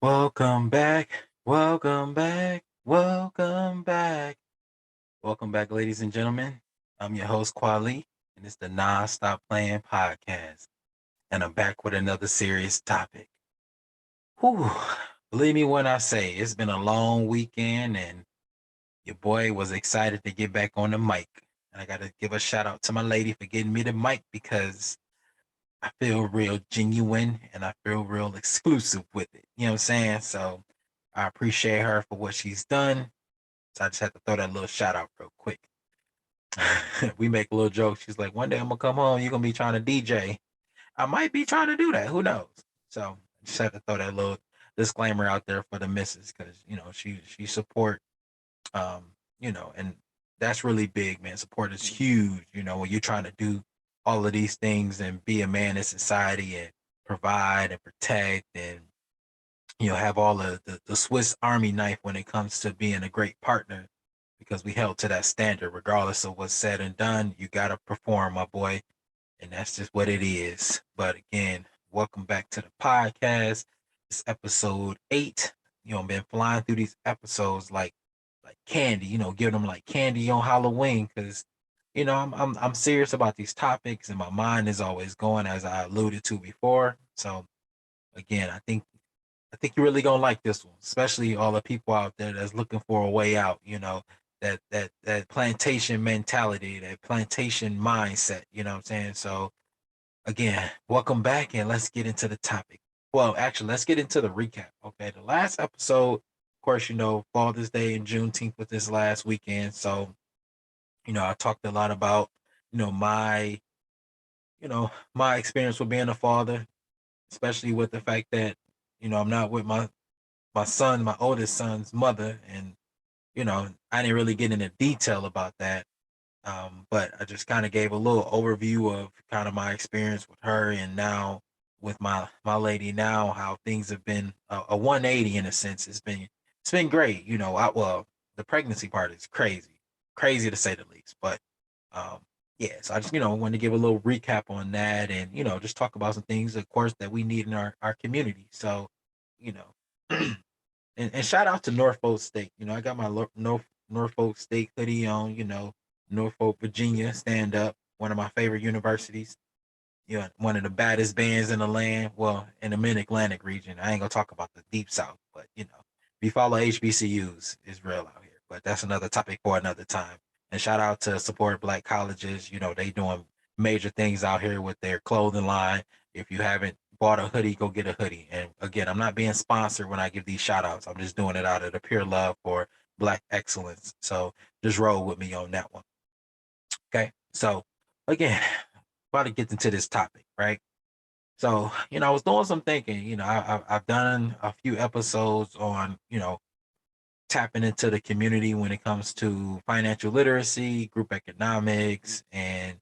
Welcome back. Welcome back. Welcome back. Welcome back, ladies and gentlemen. I'm your host, Kwali, and it's the Non-Stop Playing Podcast. And I'm back with another serious topic. Whew. Believe me when I say it's been a long weekend, and your boy was excited to get back on the mic. And I got to give a shout out to my lady for getting me the mic because I feel real genuine and I feel real exclusive with it. You know what I'm saying? So I appreciate her for what she's done. So I just had to throw that little shout out real quick. We make a little joke. She's like, one day I'm gonna come home, you're gonna be trying to DJ. I might be trying to do that. Who knows? So I just had to throw that little disclaimer out there for the missus because she support and that's really big, man. Support is huge, when you're trying to do all of these things and be a man in society and provide and protect and have all of the Swiss Army knife when it comes to being a great partner because we held to that standard regardless of what's said and done. You gotta perform, my boy, and that's just what it is. But again, welcome back to the podcast. It's episode 8. I've been flying through these episodes like candy, giving them like candy on Halloween because I'm serious about these topics and my mind is always going as I alluded to before. So again, I think you're really gonna like this one, especially all the people out there that's looking for a way out, that plantation mentality, that plantation mindset, you know what I'm saying? So again, welcome back and let's get into the topic. Well, actually, let's get into the recap. Okay. The last episode, of course, Father's Day and Juneteenth was this last weekend. So, I talked a lot about, my, my experience with being a father, especially with the fact that, I'm not with my son, my oldest son's mother, and I didn't really get into detail about that. But I just kind of gave a little overview of kind of my experience with her, and now with my lady now, how things have been a 180 in a sense. It's been great. The pregnancy part is crazy, crazy to say the least. But um, yeah, so I just wanted to give a little recap on that, and just talk about some things, of course, that we need in our community. So you know. And shout out to Norfolk State. I got my Norfolk State hoodie on. Norfolk, Virginia, stand up. One of my favorite universities. One of the baddest bands in the land. Well, in the Mid Atlantic region. I ain't gonna talk about the Deep South, but if you follow HBCUs, it's real out here. But that's another topic for another time. And shout out to support Black colleges. They doing major things out here with their clothing line. If you haven't bought a hoodie, go get a hoodie. And again, I'm not being sponsored when I give these shout outs. I'm just doing it out of the pure love for Black excellence. So just roll with me on that one. Okay. So again, about to get into this topic, right? So, I was doing some thinking. I've done a few episodes on, tapping into the community when it comes to financial literacy, group economics, and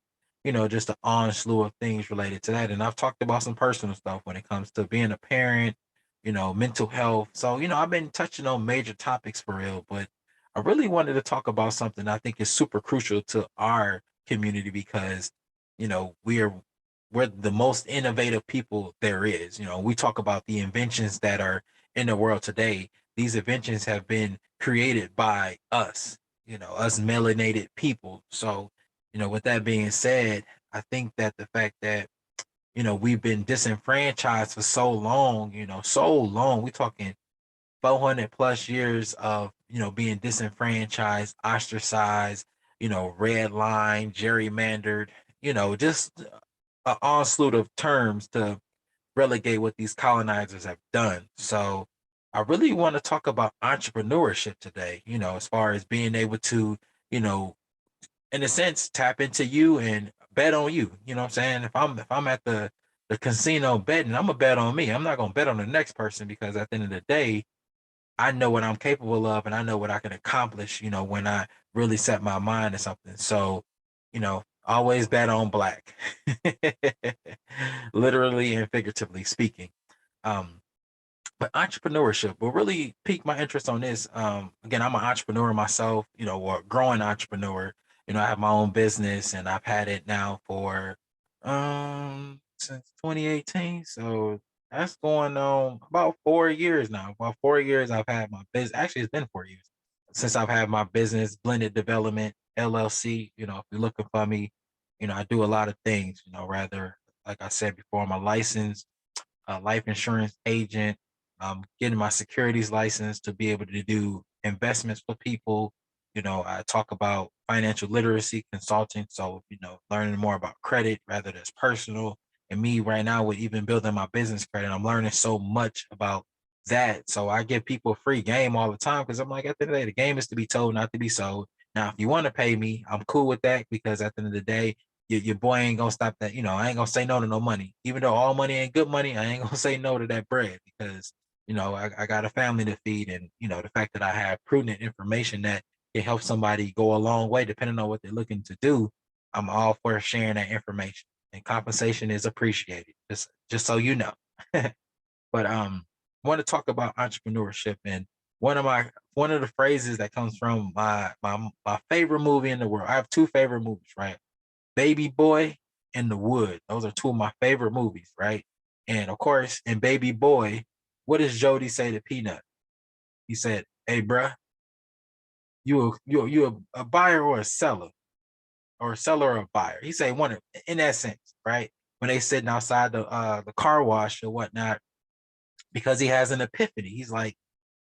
just the on slew of things related to that. And I've talked about some personal stuff when it comes to being a parent, mental health. So, I've been touching on major topics for real, but I really wanted to talk about something I think is super crucial to our community because, we're the most innovative people there is. We talk about the inventions that are in the world today. These inventions have been created by us, us melanated people. So, with that being said, I think that the fact that, we've been disenfranchised for so long, we're talking 400 plus years of, being disenfranchised, ostracized, red line, gerrymandered, just an onslaught of terms to relegate what these colonizers have done. So I really want to talk about entrepreneurship today, as far as being able to, you know, in a sense, tap into you and bet on you. You know what I'm saying? If I'm at the casino betting, I'm gonna bet on me. I'm not gonna bet on the next person because at the end of the day, I know what I'm capable of and I know what I can accomplish, when I really set my mind to something. So, always bet on black. Literally and figuratively speaking. Um, but entrepreneurship will really pique my interest on this. Again, I'm an entrepreneur myself, or a growing entrepreneur. I have my own business and I've had it now for since 2018. So That's going on about 4 years now. About 4 years I've had my business. Actually, it's been 4 years since I've had my business, Blended Development LLC. If you're looking for me, I do a lot of things. Rather, like I said before, I'm a licensed life insurance agent. Getting my securities license to be able to do investments for people. I talk about financial literacy consulting. So, learning more about credit, rather that's personal. And me right now with even building my business credit, I'm learning so much about that. So I give people free game all the time because I'm like, at the end of the day, the game is to be told, not to be sold. Now, if you want to pay me, I'm cool with that because at the end of the day, your boy ain't gonna stop that. I ain't gonna say no to no money. Even though all money ain't good money, I ain't gonna say no to that bread because I got a family to feed, and the fact that I have prudent information that can help somebody go a long way depending on what they're looking to do. I'm all for sharing that information, and compensation is appreciated. Just so you know. But I want to talk about entrepreneurship, and one of the phrases that comes from my favorite movie in the world. I have two favorite movies, right? Baby Boy and The Wood. Those are two of my favorite movies, right? And of course, in Baby Boy, what does Jody say to Peanut? He said, "Hey, bruh, you a buyer or a seller, or a seller or a buyer?" He said one in that sense, right? When they sitting outside the car wash or whatnot, because he has an epiphany. He's like,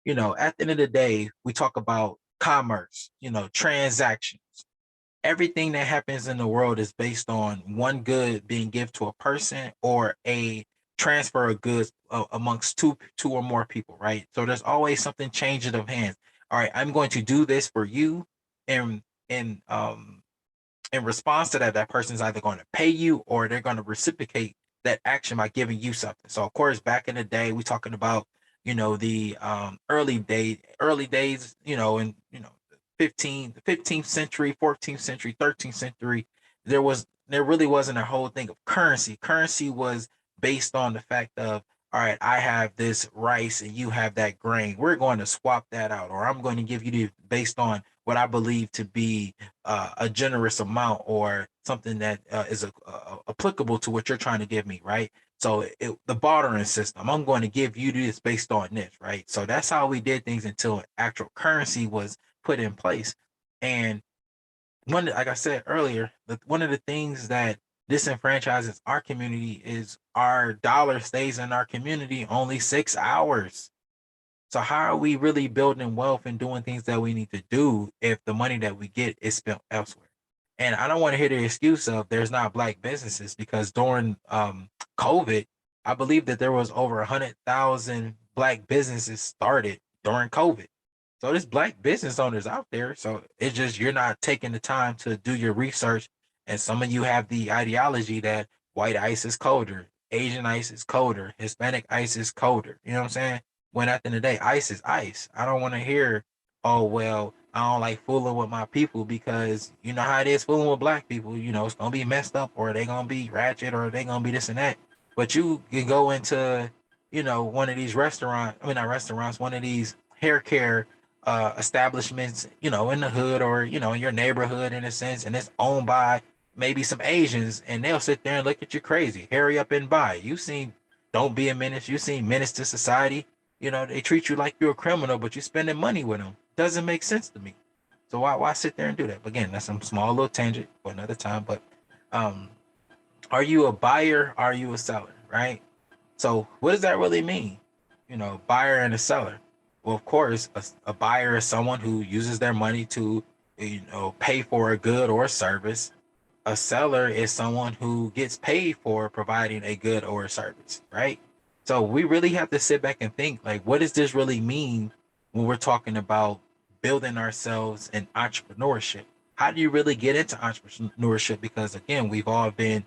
at the end of the day, we talk about commerce, transactions. Everything that happens in the world is based on one good being given to a person or a transfer of goods amongst two or more people, right? So there's always something changing of hands. All right, I'm going to do this for you, and in response to that, that person's either going to pay you or they're going to reciprocate that action by giving you something. So of course, back in the day, we talking about the early days, in 15th century, 14th century, 13th century, there really wasn't a whole thing of currency. Currency was based on the fact of, all right, I have this rice and you have that grain. We're going to swap that out, or I'm going to give you the based on what I believe to be a generous amount or something that is applicable to what you're trying to give me, right? So the bartering system, I'm going to give you this based on this, right? So that's how we did things until actual currency was put in place. And like I said earlier, one of the things that disenfranchises our community is our dollar stays in our community only 6 hours. So how are we really building wealth and doing things that we need to do if the money that we get is spent elsewhere? And I don't want to hear the excuse of there's not black businesses, because during COVID, I believe that there was over 100,000 black businesses started during COVID. So there's black business owners out there. So it's just you're not taking the time to do your research. And some of you have the ideology that white ice is colder, Asian ice is colder, Hispanic ice is colder. You know what I'm saying? When at the end of the day, ice is ice. I don't want to hear, oh, well, I don't like fooling with my people because you know how it is fooling with black people. It's going to be messed up, or they going to be ratchet, or they going to be this and that. But you can go into, one of these restaurants, I mean, not restaurants, one of these hair care establishments, in the hood, or, in your neighborhood in a sense, and it's owned by maybe some Asians, and they'll sit there and look at you crazy. Hurry up and buy. You seen Don't Be a Menace. You seen Menace to Society. They treat you like you're a criminal, but you're spending money with them. Doesn't make sense to me. So why sit there and do that? But again, that's some small little tangent for another time. But um, are you a buyer? Are you a seller? Right? So what does that really mean? Buyer and a seller. Well, of course, a buyer is someone who uses their money to, pay for a good or a service. A seller is someone who gets paid for providing a good or a service, right? So we really have to sit back and think, like, what does this really mean when we're talking about building ourselves in entrepreneurship? How do you really get into entrepreneurship? Because again, we've all been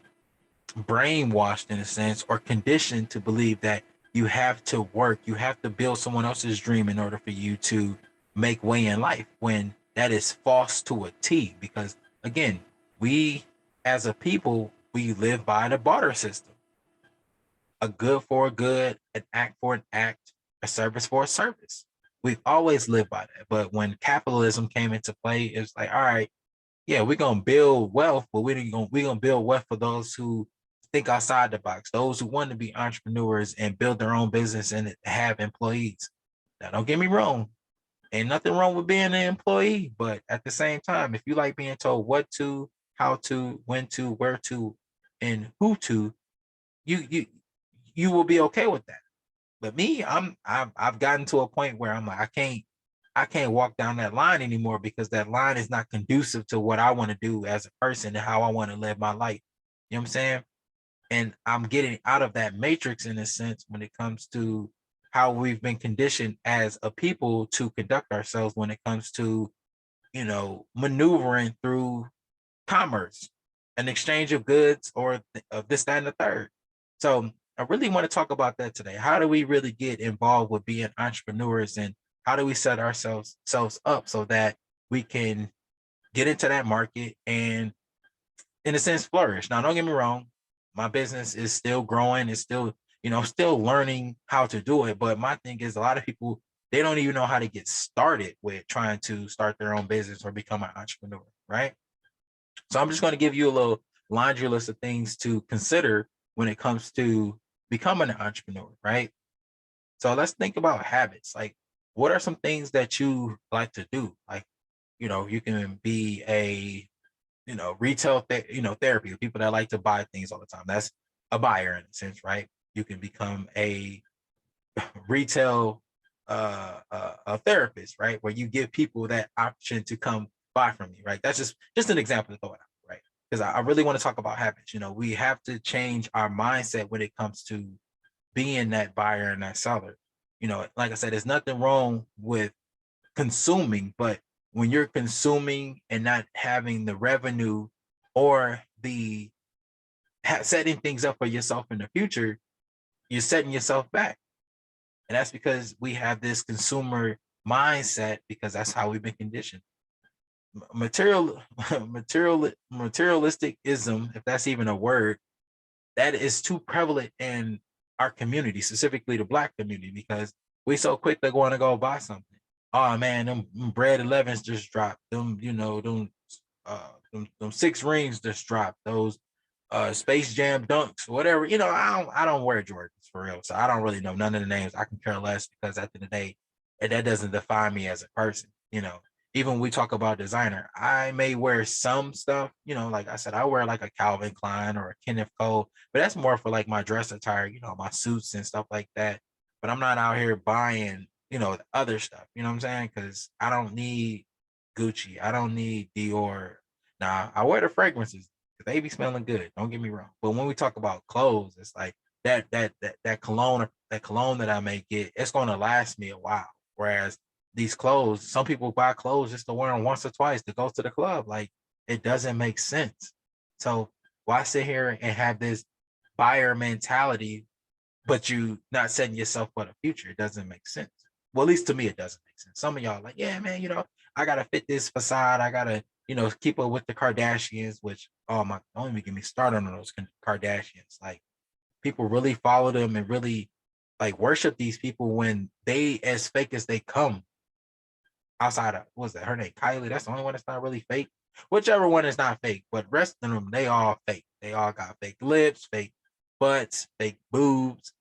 brainwashed in a sense, or conditioned to believe that you have to work, you have to build someone else's dream in order for you to make way in life, when that is false to a T. Because again, we as a people, we live by the barter system. A good for a good, an act for an act, a service for a service. We've always lived by that. But when capitalism came into play, it's like, all right, yeah, we're gonna build wealth, but we're gonna build wealth for those who think outside the box, those who want to be entrepreneurs and build their own business and have employees. Now, don't get me wrong, ain't nothing wrong with being an employee, but at the same time, if you like being told what to, how to, when to, where to, and who to, you you will be okay with that. But me, I've gotten to a point where I'm like, I can't walk down that line anymore because that line is not conducive to what I want to do as a person and how I want to live my life. You know what I'm saying? And I'm getting out of that matrix in a sense when it comes to how we've been conditioned as a people to conduct ourselves when it comes to, maneuvering through commerce, an exchange of goods, or of this, that, and the third. So I really want to talk about that today. How do we really get involved with being entrepreneurs, and how do we set ourselves up so that we can get into that market and, in a sense, flourish? Now, don't get me wrong, my business is still growing. It's still, still learning how to do it. But my thing is, a lot of people, they don't even know how to get started with trying to start their own business or become an entrepreneur, right? So I'm just going to give you a little laundry list of things to consider when it comes to becoming an entrepreneur, right? So let's think about habits. Like, what are some things that you like to do? Like, you can be a, retail, therapy, people that like to buy things all the time. That's a buyer in a sense, right? You can become a retail a therapist, right? Where you give people that option to come buy from you, right? That's just an example to throw it out, right? Because I really want to talk about habits. We have to change our mindset when it comes to being that buyer and that seller. Like I said, there's nothing wrong with consuming, but when you're consuming and not having the revenue or the setting things up for yourself in the future, you're setting yourself back. And that's because we have this consumer mindset, because that's how we've been conditioned. Materialistic ism, if that's even a word, that is too prevalent in our community, specifically the Black community, because we so quick to want to go buy something. Oh man, them bread 11s just dropped. Them 6 rings just dropped. Those Space Jam dunks, whatever. I don't wear Jordans for real, so I don't really know none of the names. I can care less, because at the end of the day, that doesn't define me as a person. Even when we talk about designer, I may wear some stuff. Like I said, I wear like a Calvin Klein or a Kenneth Cole, but that's more for like my dress attire. My suits and stuff like that. But I'm not out here buying other stuff. You know what I'm saying? Because I don't need Gucci. I don't need Dior. Now I wear the fragrances, they be smelling good. Don't get me wrong. But when we talk about clothes, it's like that cologne that I may get, it's gonna last me a while. Whereas these clothes, some people buy clothes just to wear them once or twice to go to the club. Like, it doesn't make sense. So why sit here and have this buyer mentality, but you not setting yourself for the future? It doesn't make sense. Well, at least to me, it doesn't make sense. Some of y'all like, yeah, man, I gotta fit this facade. I gotta, keep up with the Kardashians, which, oh my, don't even get me started on those Kardashians. Like, people really follow them and really like worship these people when they as fake as they come. Outside of, what was that, her name, Kylie? That's the only one that's not really fake. Whichever one is not fake, but rest of them, they all fake. They all got fake lips, fake butts, fake boobs,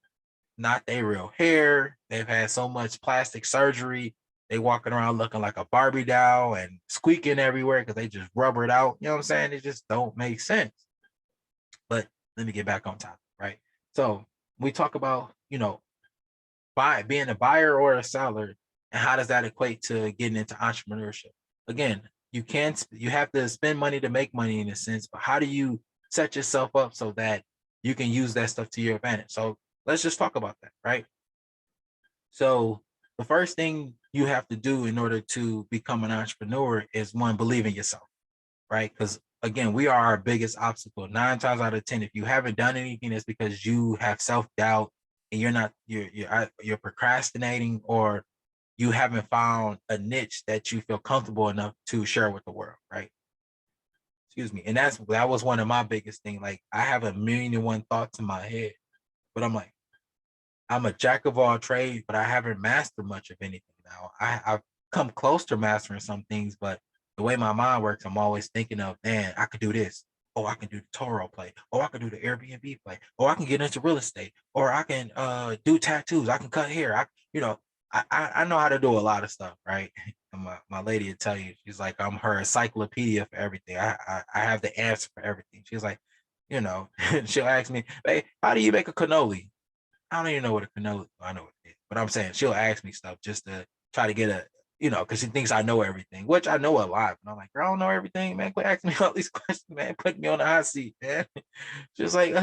not their real hair. They've had so much plastic surgery. They walking around looking like a Barbie doll and squeaking everywhere because they just rubber it out. You know what I'm saying? It just don't make sense. But let me get back on topic, right? So we talk about, being a buyer or a seller, and how does that equate to getting into entrepreneurship? Again, you have to spend money to make money in a sense, but how do you set yourself up so that you can use that stuff to your advantage? So let's just talk about that, right? So the first thing you have to do in order to become an entrepreneur is, one, believe in yourself, right? Because again, we are our biggest obstacle. 9 times out of 10, if you haven't done anything, it's because you have self-doubt and you're procrastinating, or you haven't found a niche that you feel comfortable enough to share with the world, right? Excuse me. And that was one of my biggest things. Like, I have a million and one thoughts in my head, but I'm like, I'm a jack of all trades, but I haven't mastered much of anything now. I've come close to mastering some things, but the way my mind works, I'm always thinking of, man, I could do this. oh, I can do the Toro play, or I can do the Airbnb play, or I can get into real estate, or I can do tattoos, I can cut hair. I know how to do a lot of stuff, right? And my lady would tell you, she's like, I'm her encyclopedia for everything. I have the answer for everything. She's like, she'll ask me, hey, how do you make a cannoli? I don't even know what a cannoli. I know what it is, but I'm saying she'll ask me stuff just to try to get because she thinks I know everything, which I know a lot. And I'm like, girl, I don't know everything, man. Quit asking me all these questions, man. Put me on the hot seat, man. Just like,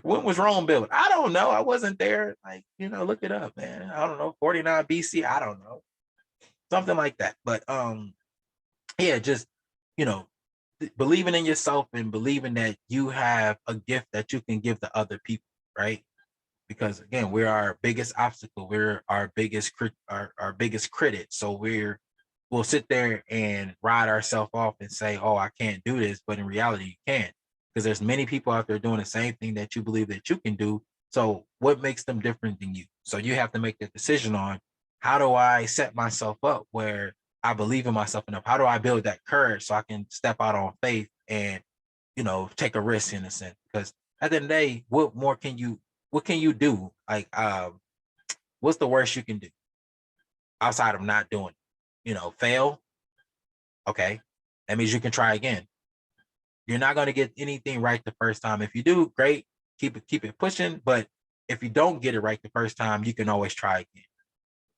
when was Rome built? I don't know. I wasn't there. Like, look it up, man. I don't know. 49 BC. I don't know. Something like that. But yeah, just you know, believing in yourself and believing that you have a gift that you can give to other people, right? Because again, we're our biggest obstacle. We're our biggest our biggest critic. So we'll sit there and ride ourselves off and say, "Oh, I can't do this," but in reality, you can, because there's many people out there doing the same thing that you believe that you can do. So what makes them different than you? So you have to make the decision on, how do I set myself up where I believe in myself enough? How do I build that courage so I can step out on faith and take a risk in a sense? Because at the end of the day, what can you do? Like, what's the worst you can do outside of not doing it? Fail. Okay. That means you can try again. You're not going to get anything right the first time. If you do, great. Keep it pushing. But if you don't get it right the first time, you can always try again.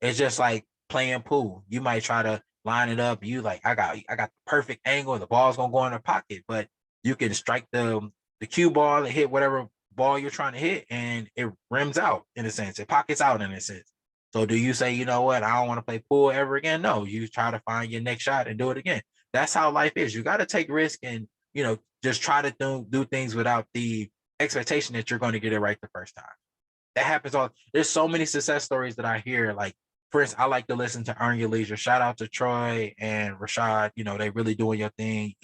It's just like playing pool. You might try to line it up. You like, I got the perfect angle. The ball's gonna go in the pocket, but you can strike the cue ball and hit whatever ball you're trying to hit, and it rims out in a sense. It pockets out in a sense. So do you say, you know what, I don't want to play pool ever again? No, you try to find your next shot and do it again. That's how life is. You got to take risk and just try to do things without the expectation that you're going to get it right the first time. That happens all. There's so many success stories that I hear. Like, for instance, I like to listen to Earn Your Leisure. Shout out to Troy and Rashad. They really doing your thing.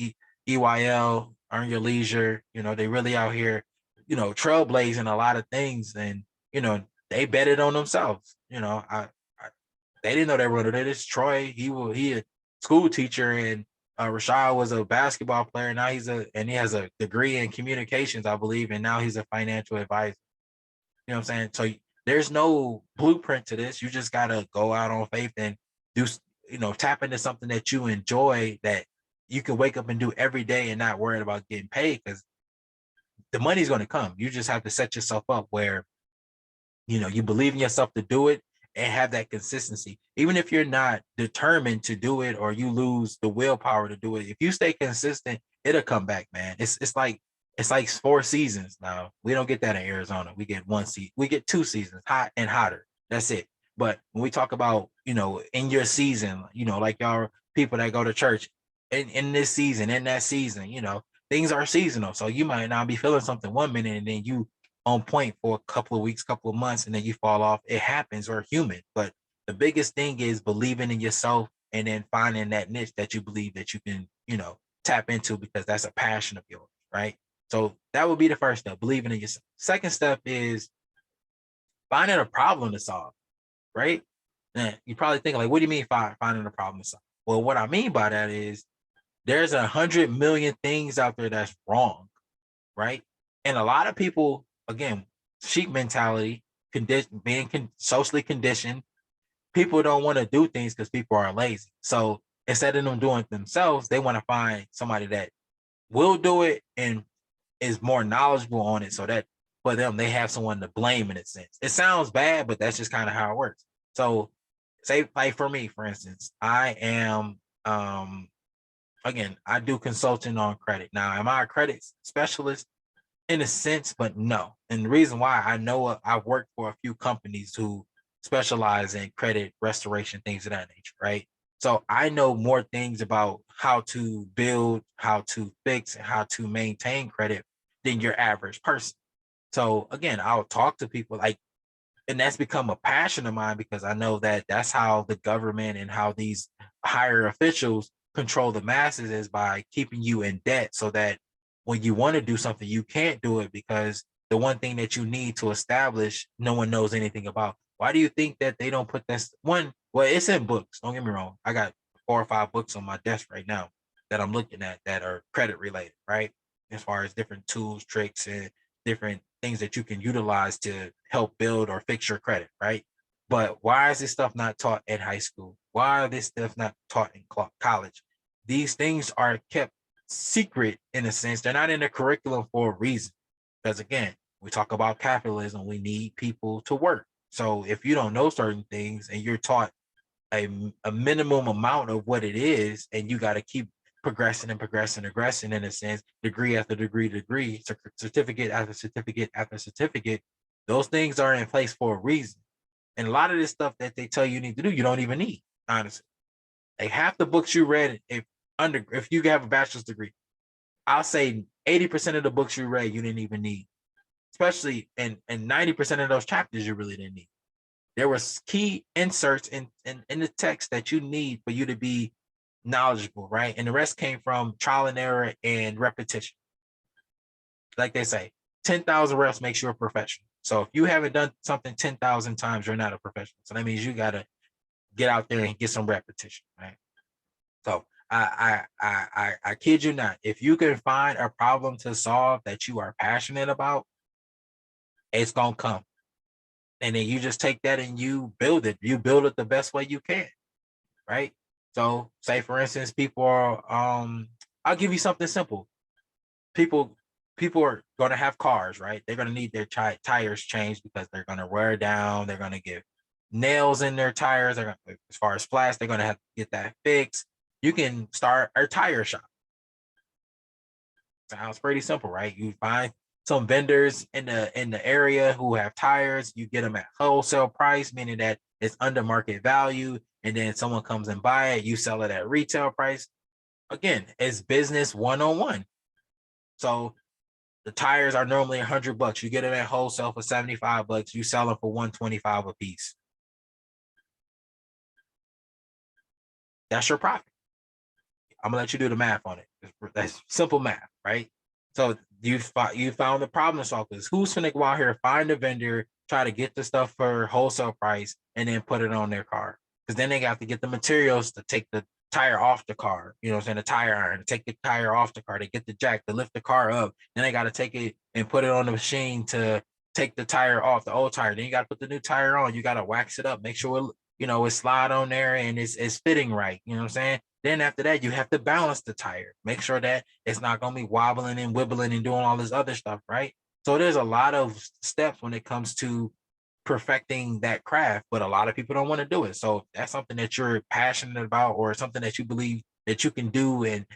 EYL, Earn Your Leisure. They really out here, trailblazing a lot of things, and they betted on themselves. They didn't know they were going to do this. Troy, he a school teacher, and Rashad was a basketball player. Now he has a degree in communications, I believe, and now he's a financial advisor. You know what I'm saying? So there's no blueprint to this. You just gotta go out on faith and do, tap into something that you enjoy, that you can wake up and do every day and not worry about getting paid, because the money's going to come. You just have to set yourself up where you believe in yourself to do it and have that consistency. Even if you're not determined to do it, or you lose the willpower to do it, if you stay consistent, it'll come back, man. It's like 4 seasons now. We don't get that in Arizona. We get 1 season. We get 2 seasons, hot and hotter. That's it. But when we talk about, in your season, like y'all people that go to church, in this season, in that season, things are seasonal. So you might not be feeling something 1 minute, and then you on point for a couple of weeks, couple of months, and then you fall off. It happens. We're human. But the biggest thing is believing in yourself, and then finding that niche that you believe that you can, tap into, because that's a passion of yours, right? So that would be the first step, believing in yourself. Second step is finding a problem to solve, right? And you probably think, like, what do you mean finding a problem to solve? Well, what I mean by that is there's 100 million things out there that's wrong, right? And a lot of people, again, sheep mentality, being socially conditioned, people don't want to do things because people are lazy. So instead of them doing it themselves, they want to find somebody that will do it and is more knowledgeable on it, so that for them, they have someone to blame in a sense. It sounds bad, but that's just kind of how it works. So say, like, for me, for instance, I am again, I do consulting on credit. Now, am I a credit specialist? In a sense, but no. And the reason why, I know I've worked for a few companies who specialize in credit restoration, things of that nature, right? So I know more things about how to build, how to fix, and how to maintain credit than your average person. So again, I'll talk to people like, and that's become a passion of mine, because I know that that's how the government and how these higher officials control the masses, is by keeping you in debt, so that when you want to do something, you can't do it, because the one thing that you need to establish, no one knows anything about. Why do you think that they don't put this one? Well, it's in books. Don't get me wrong. I got 4 or 5 books on my desk right now. that I'm looking at that are credit related, right? As far as different tools, tricks, and different things that you can utilize to help build or fix your credit, right? But why is this stuff not taught in high school? Why are this stuff not taught in college? These things are kept secret in a sense. They're not in the curriculum for a reason. Because again, we talk about capitalism, we need people to work. So if you don't know certain things and you're taught a minimum amount of what it is, and you got to keep progressing and progressing and progressing in a sense, degree after degree, certificate after certificate after certificate, those things are in place for a reason. And a lot of this stuff that they tell you need to do, you don't even need, honestly. Like half the books you read, if you have a bachelor's degree, I'll say 80% of the books you read, you didn't even need. Especially and 90% of those chapters you really didn't need. There was key inserts in the text that you need for you to be knowledgeable, right? And the rest came from trial and error and repetition. Like they say, 10,000 reps makes you a professional. So if you haven't done something 10,000 times, you're not a professional. So that means you got to get out there and get some repetition, right? So I kid you not. If you can find a problem to solve that you are passionate about, it's gonna come. And then you just take that and you build it. You build it the best way you can, right? So, say for instance, people are. I'll give you something simple. People, people are gonna have cars, right? They're gonna need their tires changed because they're gonna wear down. They're gonna get nails in their tires. They're gonna, as far as flats, they're gonna have to get that fixed. You can start a tire shop. Sounds pretty simple, right? You find some vendors in the area who have tires. You get them at wholesale price, meaning that it's under market value, and then someone comes and buy it. You sell it at retail price. Again, it's business one-on-one. So the tires are normally $100. You get them at wholesale for $75. You sell them for $125 a piece. That's your profit. I'm gonna let you do the math on it. That's simple math, right? So you found the problem solvers. Who's gonna go out here, find a vendor, try to get the stuff for wholesale price, and then put it on their car? Because then they got to get the materials to take the tire off the car. You know what I'm saying? The tire iron to take the tire off the car. They get the jack to lift the car up. Then they got to take it and put it on the machine to take the tire off, the old tire. Then you got to put the new tire on. You got to wax it up, make sure it slide on there and it's fitting right. You know what I'm saying? Then after that, you have to balance the tire. Make sure that it's not going to be wobbling and wibbling and doing all this other stuff, right? So there's a lot of steps when it comes to perfecting that craft, but a lot of people don't want to do it. So if that's something that you're passionate about or something that you believe that you can do and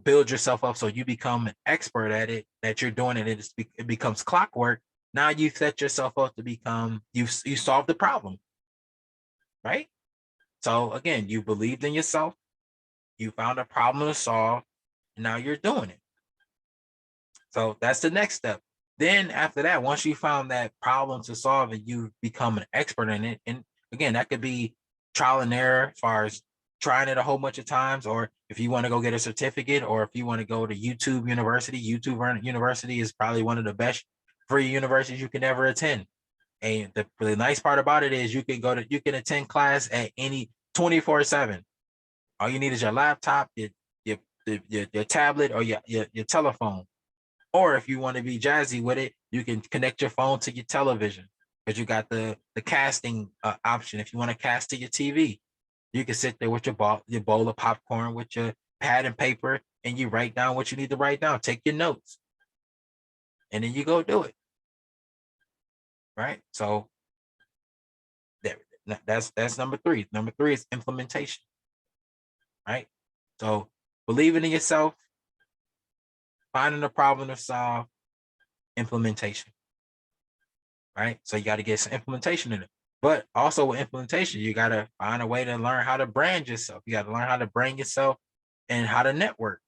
build yourself up so you become an expert at it, that you're doing it, it becomes clockwork. Now you set yourself up to become you solve the problem, right? So again, you believed in yourself, you found a problem to solve, and now you're doing it. So that's the next step. Then after that, once you found that problem to solve and you become an expert in it, and again, that could be trial and error as far as trying it a whole bunch of times, or if you want to go get a certificate, or if you want to go to YouTube University. YouTube University is probably one of the best free universities you can ever attend. And the nice part about it is you can attend class at any 24/7. All you need is your laptop, your tablet, or your telephone. Or if you want to be jazzy with it, you can connect your phone to your television because you got the casting option. If you want to cast to your TV, you can sit there with your bowl of popcorn with your pad and paper, and you write down what you need to write down. Take your notes, and then you go do it. Right. So that's number three. Number three is implementation. Right. So believing in yourself, finding a problem to solve, implementation. Right. So you got to get some implementation in it. But also with implementation, you got to find a way to learn how to brand yourself. You got to learn how to brand yourself and how to network.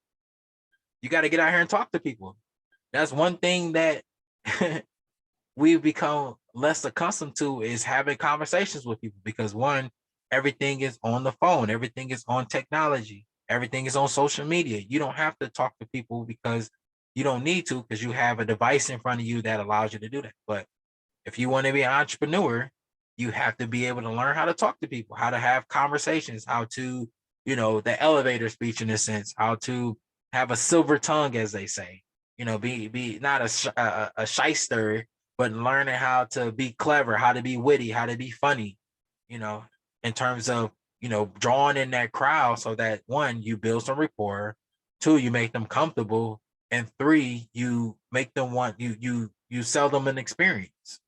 You got to get out here and talk to people. That's one thing that we've become less accustomed to, is having conversations with people, because one, everything is on the phone, everything is on technology, everything is on social media. You don't have to talk to people because you don't need to, because you have a device in front of you that allows you to do that. But if you want to be an entrepreneur, you have to be able to learn how to talk to people, how to have conversations, how to the elevator speech in a sense, how to have a silver tongue, as they say, be not a shyster, but learning how to be clever, how to be witty, how to be funny, you know, in terms of, drawing in that crowd so that one, you build some rapport, two, you make them comfortable, and three, you make them want you sell them an experience.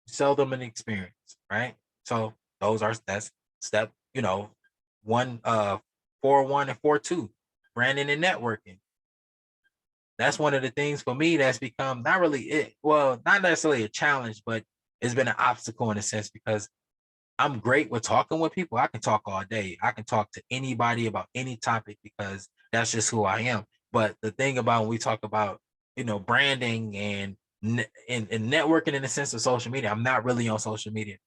Sell them an experience, right? So that's step, 4-1 and 4-2, branding and networking. That's one of the things for me that's become not really it. Well, not necessarily a challenge, but it's been an obstacle in a sense because I'm great with talking with people. I can talk all day. I can talk to anybody about any topic because that's just who I am. But the thing about when we talk about, branding and networking in the sense of social media, I'm not really on social media.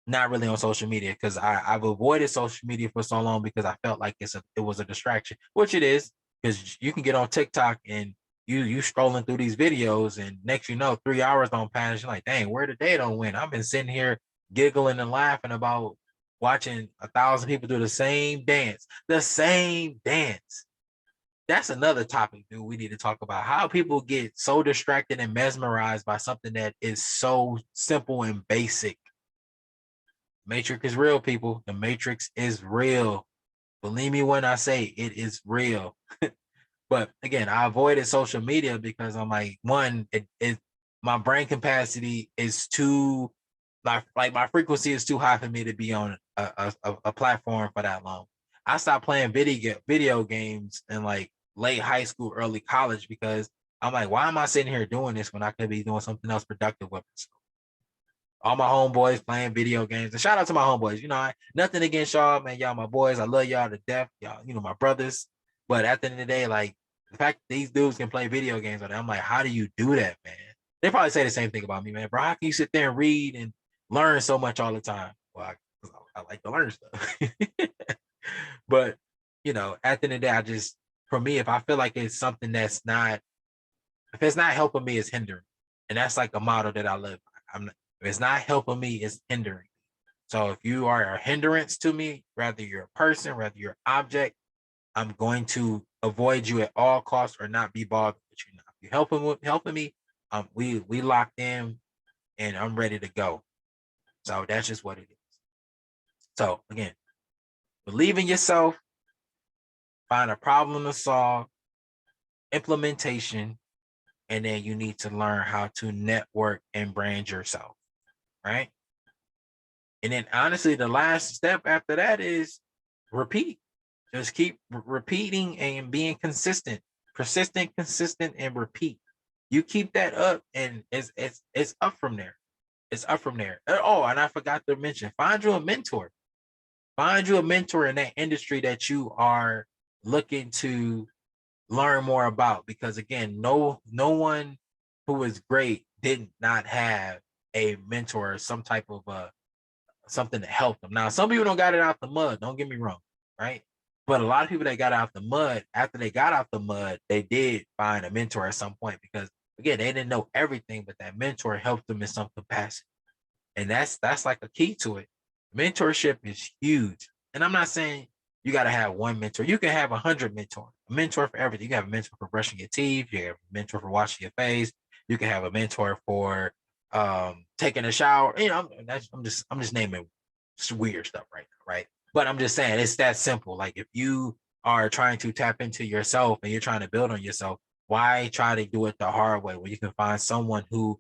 Not really on social media because I've avoided social media for so long because I felt like it was a distraction, which it is, because you can get on TikTok and you scrolling through these videos and next 3 hours don't pass. You're like, dang, where the day don't win? I've been sitting here giggling and laughing about watching 1,000 people do the same dance. The same dance. That's another topic, dude. We need to talk about how people get so distracted and mesmerized by something that is so simple and basic. Matrix is real, people. The Matrix is real. Believe me when I say it is real. But again, I avoided social media because I'm like, one, it my brain capacity is too my frequency is too high for me to be on a platform for that long. I stopped playing video games in like late high school, early college because I'm like, why am I sitting here doing this when I could be doing something else productive with myself? All my homeboys playing video games. And shout out to my homeboys. Nothing against y'all, man. Y'all my boys. I love y'all to death. Y'all, my brothers. But at the end of the day, like the fact that these dudes can play video games, I'm like, how do you do that, man? They probably say the same thing about me, man. Bro, how can you sit there and read and learn so much all the time? Well, I like to learn stuff. But at the end of the day, for me, if I feel like it's something if it's not helping me, it's hindering. And that's like a motto that I live by. If it's not helping me, it's hindering. So if you are a hindrance to me, whether you're a person, whether you're an object, I'm going to avoid you at all costs or not be bothered with you. Now, if you're helping me, we locked in and I'm ready to go. So that's just what it is. So again, believe in yourself, find a problem to solve, implementation, and then you need to learn how to network and brand yourself, right? And then honestly, the last step after that is repeat. Just keep repeating and being consistent, persistent, consistent, and repeat. You keep that up, and it's up from there. It's up from there. Oh, and I forgot to mention, find you a mentor. Find you a mentor in that industry that you are looking to learn more about. Because again, no one who is great did not have a mentor or some type of something to help them. Now, some people don't got it out the mud. Don't get me wrong, right? But a lot of people that got out the mud, after they got out the mud, they did find a mentor at some point because again, they didn't know everything, but that mentor helped them in some capacity. And that's like a key to it. Mentorship is huge. And I'm not saying you got to have one mentor. You can have 100 mentors. A mentor for everything. You can have a mentor for brushing your teeth. You have a mentor for washing your face. You can have a mentor for taking a shower. I'm just naming weird stuff right now, right? But I'm just saying it's that simple. Like if you are trying to tap into yourself and you're trying to build on yourself, why try to do it the hard way when you can find someone who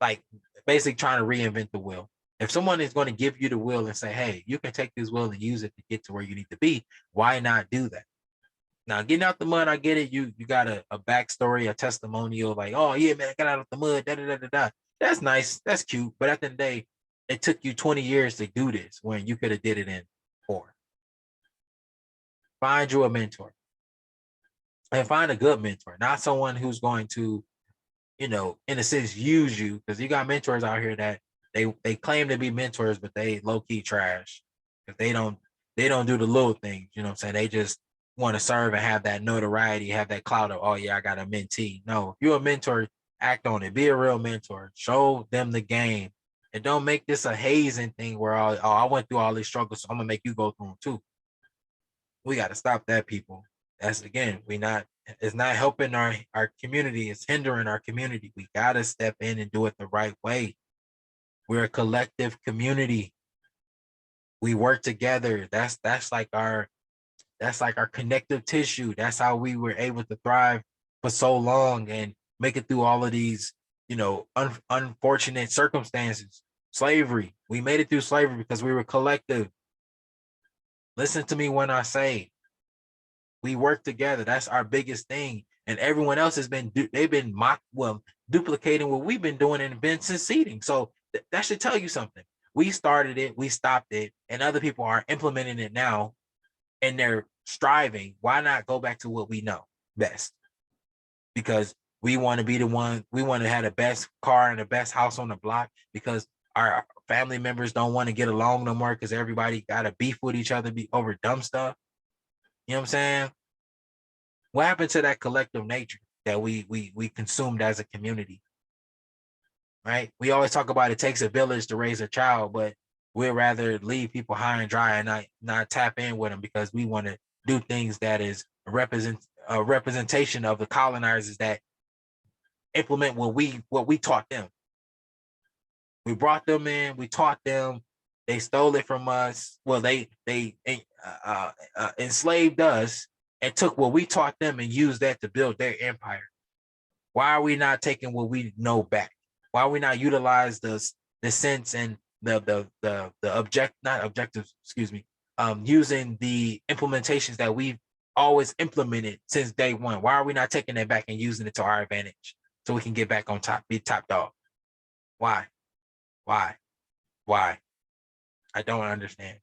like basically trying to reinvent the wheel? If someone is going to give you the wheel and say, hey, you can take this wheel and use it to get to where you need to be, why not do that? Now, getting out the mud, I get it. You got a backstory, a testimonial, like, oh yeah, man, I got out of the mud, da da da da da. That's nice, that's cute. But at the end of the day, it took you 20 years to do this when you could have did it in 4. Find you a mentor. And find a good mentor, not someone who's going to, in a sense, use you, because you got mentors out here that they claim to be mentors, but they low-key trash. Because they don't do the little things, you know what I'm saying? They just want to serve and have that notoriety, have that clout of, oh yeah, I got a mentee. No, if you're a mentor, act on it. Be a real mentor. Show them the game. And don't make this a hazing thing where I went through all these struggles, so I'm gonna make you go through them too. We got to stop that, people. That's again, it's not helping our community, it's hindering our community. We gotta step in and do it the right way. We're a collective community. We work together. That's like our connective tissue. That's how we were able to thrive for so long and make it through all of these, unfortunate circumstances. Slavery. We made it through slavery because we were collective. Listen to me when I say we work together. That's our biggest thing. And everyone else they've been duplicating what we've been doing and been succeeding. So that should tell you something. We started it, we stopped it, and other people are implementing it now and they're striving. Why not go back to what we know best? Because we want to be the one, we want to have the best car and the best house on the block because our family members don't want to get along no more because everybody got a beef with each other over dumb stuff. You know what I'm saying? What happened to that collective nature that we consumed as a community? Right? We always talk about it takes a village to raise a child, but we'd rather leave people high and dry and not tap in with them because we want to do things that is a representation of the colonizers that implement what we taught them. We brought them in, we taught them, they stole it from us. Well, they enslaved us and took what we taught them and used that to build their empire. Why are we not taking what we know back? Why are we not utilize the sense and the not objectives, excuse me, using the implementations that we've always implemented since day one? Why are we not taking that back and using it to our advantage so we can get back on top, be top dog? Why? I don't understand.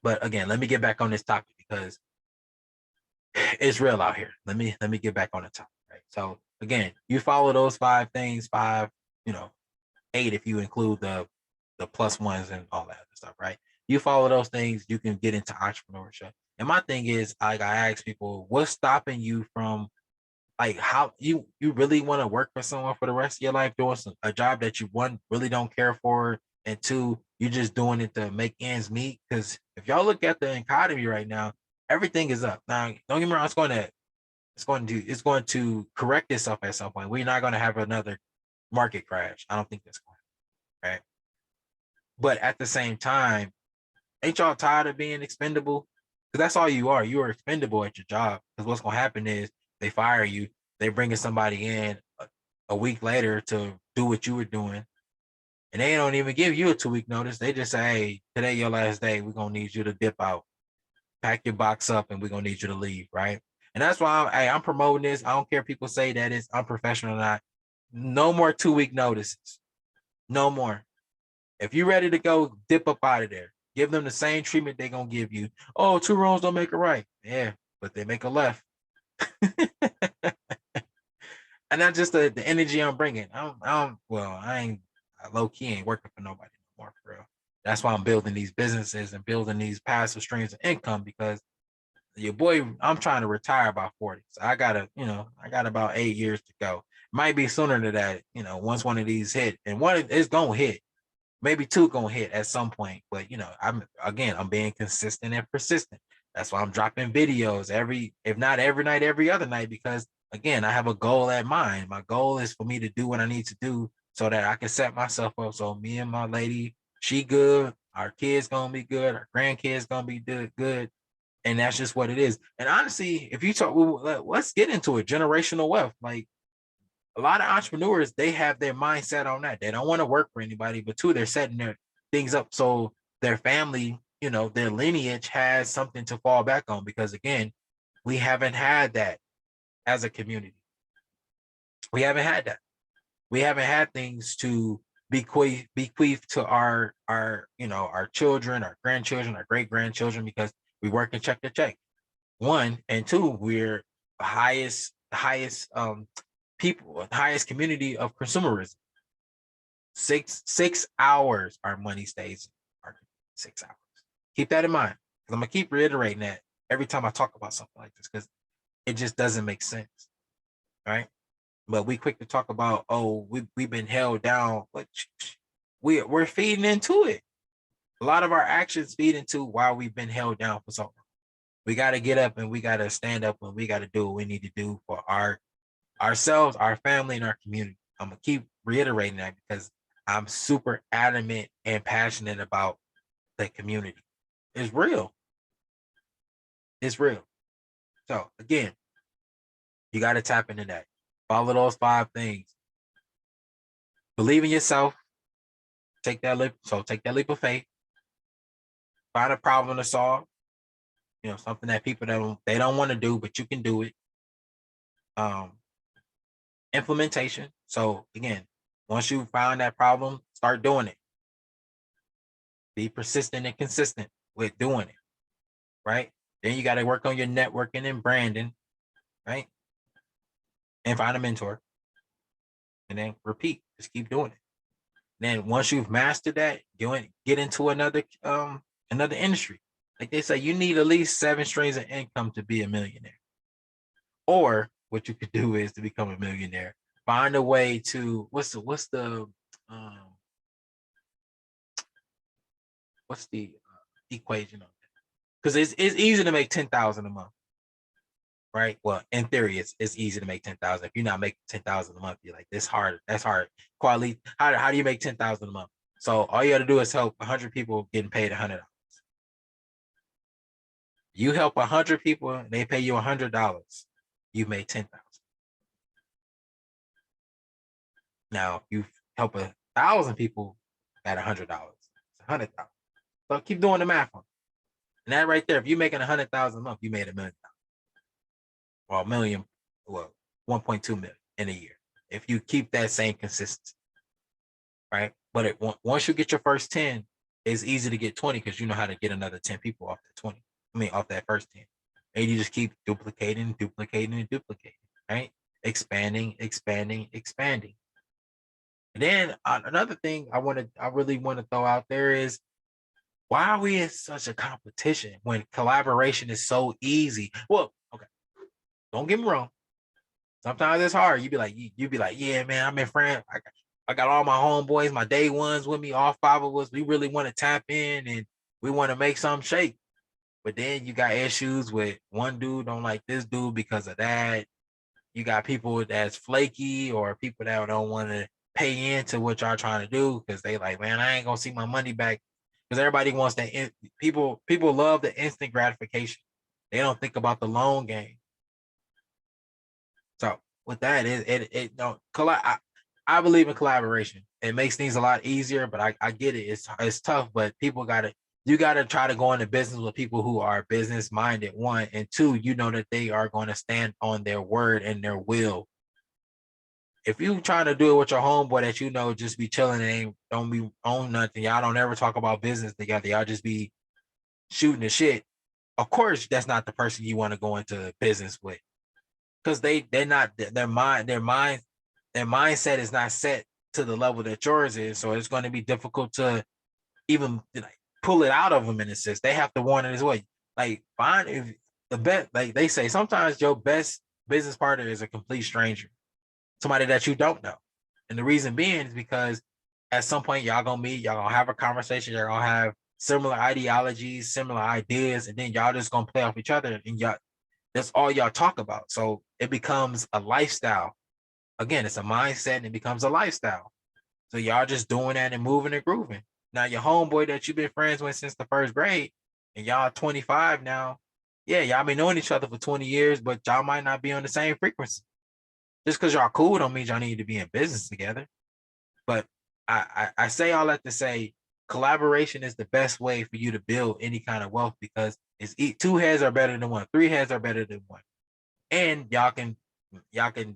But again, let me get back on this topic because it's real out here. Let me get back on the topic. Right. So again, you follow those 5 things, 5, 8 if you include the plus ones and all that other stuff, right? You follow those things, you can get into entrepreneurship. And my thing is, like I ask people, what's stopping you from how you really want to work for someone for the rest of your life doing a job that you, one, really don't care for, and 2, you're just doing it to make ends meet? Because if y'all look at the economy right now, everything is up. Now, don't get me wrong, it's going to correct itself at some point. We're not going to have another market crash. I don't think that's going to, right? But at the same time, ain't y'all tired of being expendable? Because that's all you are. You are expendable at your job. Because what's going to happen is they fire you. They bringing somebody in a week later to do what you were doing. And they don't even give you a 2-week notice. They just say, hey, today your last day. We're going to need you to dip out. Pack your box up and we're going to need you to leave, right? And that's why I'm promoting this. I don't care if people say that it's unprofessional or not. No more 2-week notices. No more. If you're ready to go, dip up out of there. Give them the same treatment they're going to give you. Oh, 2 wrongs don't make a right. Yeah, but they make a left. And that's just the energy I'm bringing. I low key ain't working for nobody anymore, for real. That's why I'm building these businesses and building these passive streams of income, because your boy, I'm trying to retire by 40. So I got about 8 years to go. Might be sooner than that, once one of these hit, and one is going to hit. Maybe 2 gonna hit at some point, but I'm being consistent and persistent. That's why I'm dropping videos if not every night, every other night, because again, I have a goal at mind. My goal is for me to do what I need to do so that I can set myself up. So me and my lady, she good, our kids gonna be good, our grandkids gonna be good. And that's just what it is. And honestly, if you talk, let's get into it. Generational wealth. Like, a lot of entrepreneurs, they have their mindset on that. They don't want to work for anybody, but 2, they're setting their things up so their family, their lineage has something to fall back on. Because again, we haven't had that as a community. We haven't had that. We haven't had things to bequeath to our children, our grandchildren, our great grandchildren, because we work and check to check. 1, and 2, we're the highest people, highest community of consumerism. 6 hours our money stays in 6 hours. Keep that in mind, because I'm gonna keep reiterating that every time I talk about something like this, because it just doesn't make sense, right? But we quick to talk about, oh, we've been held down. we're feeding into it. A lot of our actions feed into why we've been held down for so long. We got to get up and we got to stand up and we got to do what we need to do for ourselves, our family, and our community. I'm gonna keep reiterating that because I'm super adamant and passionate about the community. It's real. It's real. So again, you got to tap into that. Follow those 5 things. Believe in yourself. Take that leap. So take that leap of faith. Find a problem to solve. Something that people don't want to do, but you can do it. Implementation. So again, once you find that problem, start doing it. Be persistent and consistent with doing it. Right? Then you got to work on your networking and branding. Right? And find a mentor. And then repeat. Just keep doing it. Then once you've mastered that, get into another industry. Like they say, you need at least 7 streams of income to be a millionaire. Or what you could do is to become a millionaire. Find a way to what's the equation of that? Because it's easy to make 10,000 a month, right? Well, in theory, it's easy to make 10,000. If you're not making 10,000 a month, you're like, this hard. That's hard. Quality. How do you make 10,000 a month? So all you got to do is help 100 people getting paid $100. You help 100 people, and they pay you $100. You made 10,000. Now, if you help 1,000 people at $100, it's 100,000. So keep doing the math on it. And that right there, if you're making 100,000 a month, you made $1 million. Well, $1 million, well, 1.2 million in a year. If you keep that same consistency, right? But once you get your first 10, it's easy to get 20 because you know how to get another 10 people off that 20. Off that first 10. And you just keep duplicating, right? Expanding. And then another thing I really want to throw out there is, why are we in such a competition when collaboration is so easy? Well, okay, don't get me wrong. Sometimes it's hard. You be like, yeah, man, I'm in France. I got all my homeboys, my day ones with me, all 5 of us. We really want to tap in and we want to make something shake. But then you got issues with one dude don't like this dude because of that. You got people that's flaky or people that don't want to pay into what y'all trying to do because they like, man, I ain't gonna see my money back. Because everybody wants that. People love the instant gratification. They don't think about the long game. So with that, I believe in collaboration. It makes things a lot easier, but I get it. It's tough, but you gotta try to go into business with people who are business minded. 1 and 2, you know that they are going to stand on their word and their will. If you trying to do it with your homeboy that you know just be chilling and don't be own nothing, y'all don't ever talk about business together, y'all just be shooting the shit. Of course, that's not the person you want to go into business with, because they're not their mindset is not set to the level that yours is. So it's going to be difficult to even pull it out of them in a sense. They have to want it as well. Like find if the best, like they say, sometimes your best business partner is a complete stranger, somebody that you don't know. And the reason being is because at some point y'all gonna meet, y'all gonna have a conversation, y'all gonna have similar ideologies, similar ideas, and then y'all just gonna play off each other, and that's all y'all talk about. So it becomes a lifestyle. Again, it's a mindset and it becomes a lifestyle. So y'all just doing that and moving and grooving. Now your homeboy that you've been friends with since the 1st grade, and y'all 25 now, yeah, y'all been knowing each other for 20 years, but y'all might not be on the same frequency. Just because y'all cool don't mean y'all need to be in business together. But I say all that to say, collaboration is the best way for you to build any kind of wealth, because 2 heads are better than 1, 3 heads are better than 1, and y'all can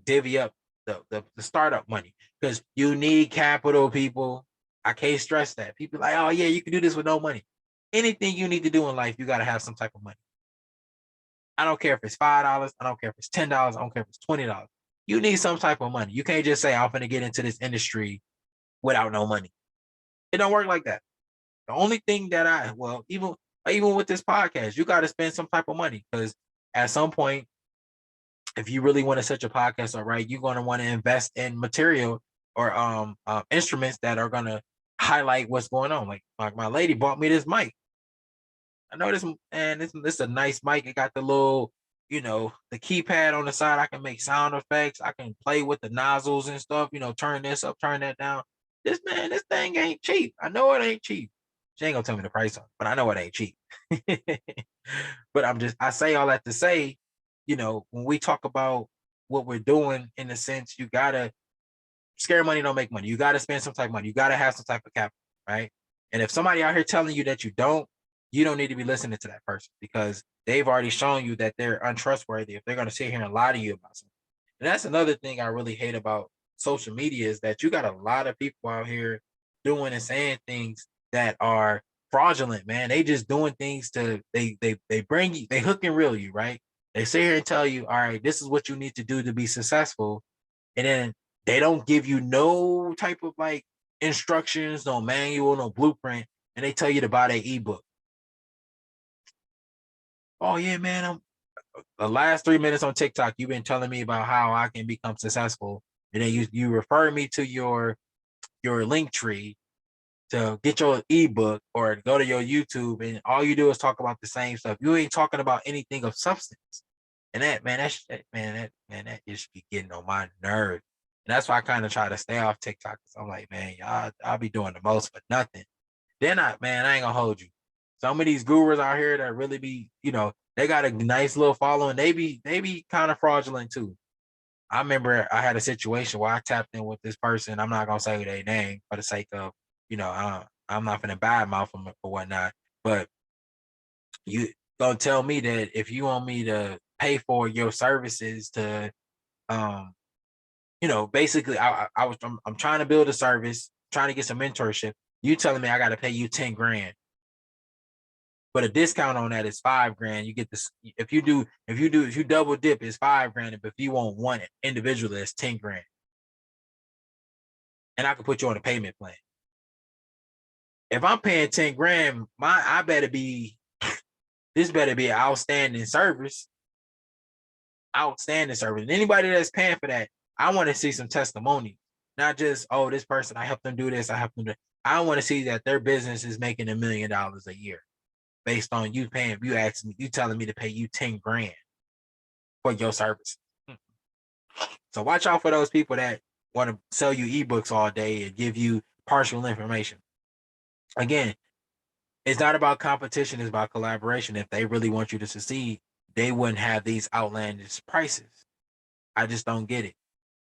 divvy up the startup money, because you need capital, people. I can't stress that. People like, oh yeah, you can do this with no money. Anything you need to do in life, you got to have some type of money. I don't care if it's $5. I don't care if it's $10. I don't care if it's $20. You need some type of money. You can't just say, I'm going to get into this industry without no money. It don't work like that. The only thing that even with this podcast, you got to spend some type of money, because at some point, if you really want to set your podcast up right, you're going to want to invest in material or instruments that are going to highlight what's going on. Like my lady bought me this mic. I know this, and this is a nice mic. It got the little, the keypad on the side. I can make sound effects. I can play with the nozzles and stuff. Turn this up, turn that down. This thing ain't cheap. I know it ain't cheap. She ain't gonna tell me the price on it, but I know it ain't cheap. But I say all that to say, when we talk about what we're doing, in a sense, you gotta scare money don't make money. You gotta spend some type of money. You gotta have some type of capital, right? And if somebody out here telling you that you don't need to be listening to that person, because they've already shown you that they're untrustworthy if they're gonna sit here and lie to you about something. And that's another thing I really hate about social media, is that you got a lot of people out here doing and saying things that are fraudulent, man. They just doing things to they bring you, they hook and reel you, right? They sit here and tell you, all right, this is what you need to do to be successful. And then they don't give you no type of like instructions, no manual, no blueprint, and they tell you to buy their ebook. Oh yeah, man, I'm the last 3 minutes on TikTok, you've been telling me about how I can become successful. And then you refer me to your link tree to get your ebook, or go to your YouTube, and all you do is talk about the same stuff. You ain't talking about anything of substance. And that just be getting on my nerves. And that's why I kind of try to stay off TikTok. Cause I'm like, man, I'll be doing the most for nothing. Then I ain't gonna hold you. Some of these gurus out here that really be, they got a nice little following. They be kind of fraudulent too. I remember I had a situation where I tapped in with this person. I'm not gonna say their name for the sake of, I'm not gonna badmouth them or whatnot. But you gonna tell me that if you want me to pay for your services to, um, basically, I'm trying to build a service, trying to get some mentorship. You telling me I got to pay you 10 grand, but a discount on that is 5 grand. You get this if you double dip, it's 5 grand. But if you want one individually, it's 10 grand, and I can put you on a payment plan. If I'm paying 10 grand, I better be this better be an outstanding service. And anybody that's paying for that, I want to see some testimony, not just, oh, this person, I helped them do this, I helped them do. I want to see that their business is making $1 million a year based on you telling me to pay you 10 grand for your service. So watch out for those people that want to sell you ebooks all day and give you partial information. Again, it's not about competition, it's about collaboration. If they really want you to succeed, they wouldn't have these outlandish prices. I just don't get it.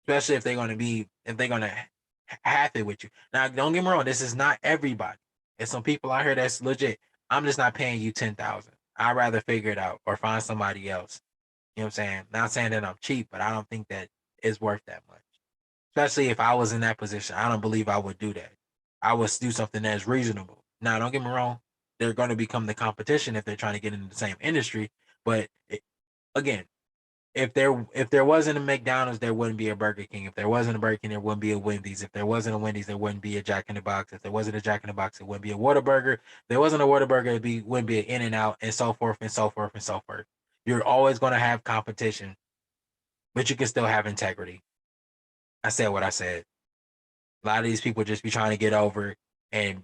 Especially if they're gonna have it with you. Now, don't get me wrong, this is not everybody. There's some people out here that's legit. I'm just not paying you 10,000. I'd rather figure it out or find somebody else. You know what I'm saying? Not saying that I'm cheap, but I don't think that it's worth that much. Especially if I was in that position, I don't believe I would do that. I would do something that's reasonable. Now, don't get me wrong, they're going to become the competition if they're trying to get into the same industry. But again, if there wasn't a McDonald's, there wouldn't be a Burger King. If there wasn't a Burger King, there wouldn't be a Wendy's. If there wasn't a Wendy's, there wouldn't be a Jack in the Box. If there wasn't a Jack in the Box, it wouldn't be a Whataburger. If there wasn't a Whataburger, wouldn't be an In and Out, and so forth and so forth and so forth. You're always going to have competition, but you can still have integrity. I said what I said. A lot of these people just be trying to get over, and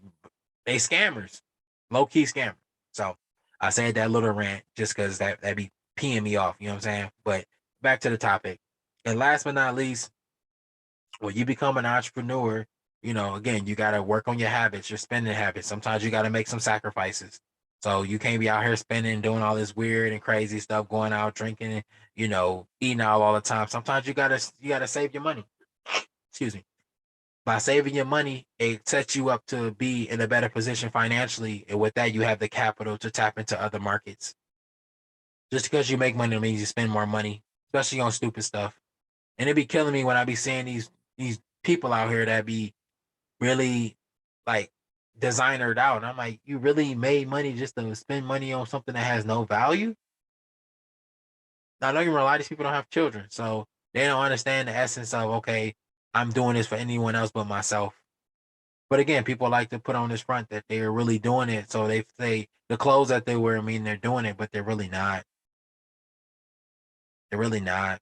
they scammers, low key scammers. So I said that little rant just because that be peeing me off. You know what I'm saying? But back to the topic. And last but not least, when you become an entrepreneur, again, you got to work on your habits, your spending habits. Sometimes you got to make some sacrifices. So you can't be out here spending, doing all this weird and crazy stuff, going out drinking, eating out all the time. Sometimes you gotta save your money. Excuse me. By saving your money, it sets you up to be in a better position financially. And with that, you have the capital to tap into other markets. Just because you make money means you spend more money, especially on stupid stuff. And it be killing me when I be seeing these people out here that be really like designered out. And I'm like, you really made money just to spend money on something that has no value? Now, don't get me wrong, a lot of these people don't have children. So they don't understand the essence of, okay, I'm doing this for anyone else but myself. But again, people like to put on this front that they are really doing it. So they say the clothes that they wear mean they're doing it, but they're really not. They're really not.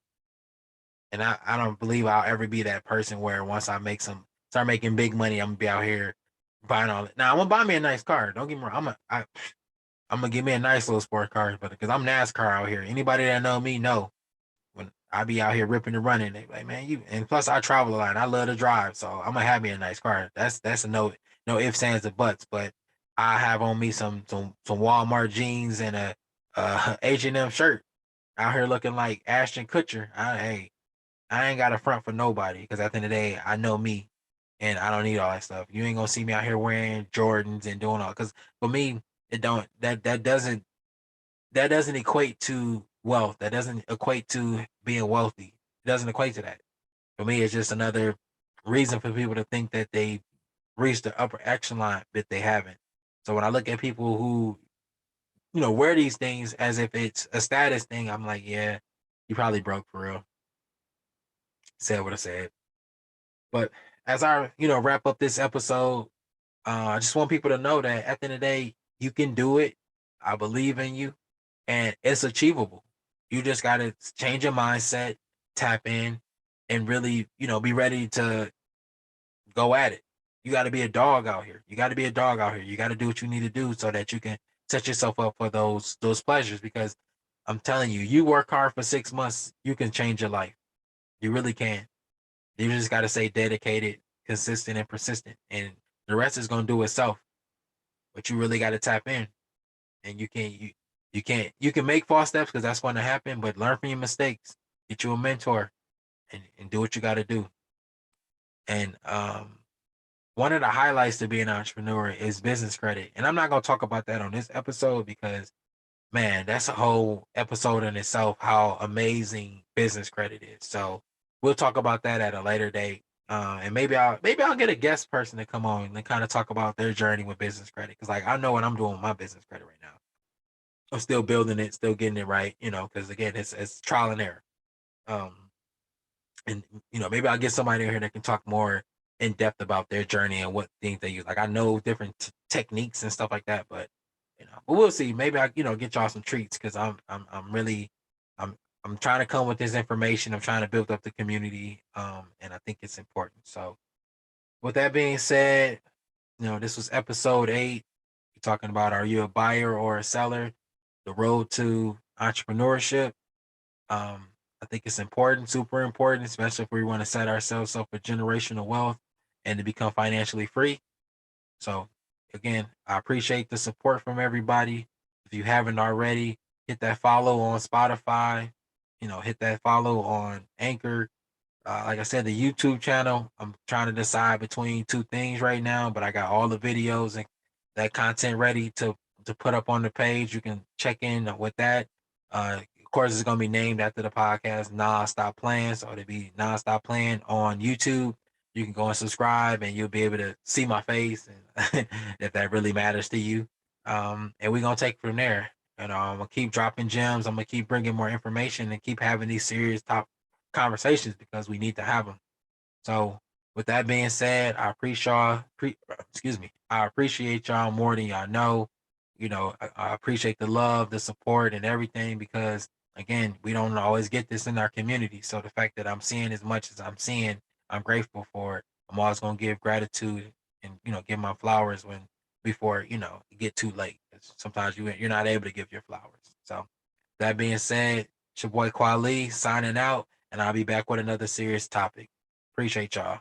And I don't believe I'll ever be that person where once I start making big money, I'm gonna be out here. buying all it. Now I'm gonna buy me a nice car. Don't get me wrong. I'm gonna get me a nice little sport car, but because I'm NASCAR out here, anybody that know me know when I be out here ripping and running, they like, man, you. And plus, I travel a lot. And I love to drive, so I'm gonna have me a nice car. That's a no ifs ands or buts. But I have on me some Walmart jeans and a H&M shirt out here looking like Ashton Kutcher. I ain't got a front for nobody because at the end of the day, I know me, and I don't need all that stuff. You ain't gonna see me out here wearing Jordans and doing all. Because for me, it don't that doesn't equate to wealth. That doesn't equate to being wealthy. It doesn't equate to that. For me, it's just another reason for people to think that they reached the upper echelon, but they haven't. So when I look at people who, wear these things as if it's a status thing, I'm like, yeah, you probably broke for real. Said what I said. But as I, wrap up this episode, I just want people to know that at the end of the day, you can do it. I believe in you, and it's achievable. You just got to change your mindset, tap in, and really, be ready to go at it. You got to be a dog out here. You got to be a dog out here. You got to do what you need to do so that you can set yourself up for those pleasures. Because I'm telling you, you work hard for 6 months, you can change your life. You really can. You just got to stay dedicated, consistent, and persistent, and the rest is gonna do itself. But you really got to tap in, and you can make false steps because that's going to happen. But learn from your mistakes. Get you a mentor, and do what you got to do. And one of the highlights to being an entrepreneur is business credit. And I'm not gonna talk about that on this episode because man, that's a whole episode in itself. How amazing business credit is. So we'll talk about that at a later date. And maybe I'll get a guest person to come on and kind of talk about their journey with business credit because like I know what I'm doing with my business credit right now. I'm still building it, still getting it right, because again, it's trial and error. Um, and maybe I'll get somebody in here that can talk more in depth about their journey and what things they use. Like I know different techniques and stuff like that, but we'll see. Maybe I get y'all some treats because I'm really I'm I'm trying to come with this information. I'm trying to build up the community, and I think it's important. So with that being said, this was episode 8. We're talking about, are you a buyer or a seller? The road to entrepreneurship. Um, I think it's important, super important, especially if we want to set ourselves up for generational wealth and to become financially free. So, again, I appreciate the support from everybody. If you haven't already, hit that follow on Spotify, hit that follow on Anchor. Like I said, the YouTube channel, I'm trying to decide between two things right now, but I got all the videos and that content ready to put up on the page. You can check in with that. Of course, it's gonna be named after the podcast, Non-Stop Playing. So it'll be Non-Stop Playing on YouTube. You can go and subscribe, and you'll be able to see my face, and if that really matters to you. And we're gonna take it from there. I'm gonna keep dropping gems. I'm gonna keep bringing more information and keep having these serious top conversations because we need to have them. So, with that being said, excuse me, I appreciate y'all more than y'all know. I appreciate the love, the support, and everything because again, we don't always get this in our community. So the fact that I'm seeing as much as I'm seeing, I'm grateful for it. I'm always gonna give gratitude and give my flowers when before you get too late. Sometimes you're not able to give your flowers. So that being said, it's your boy Kwali signing out, and I'll be back with another serious topic. Appreciate y'all.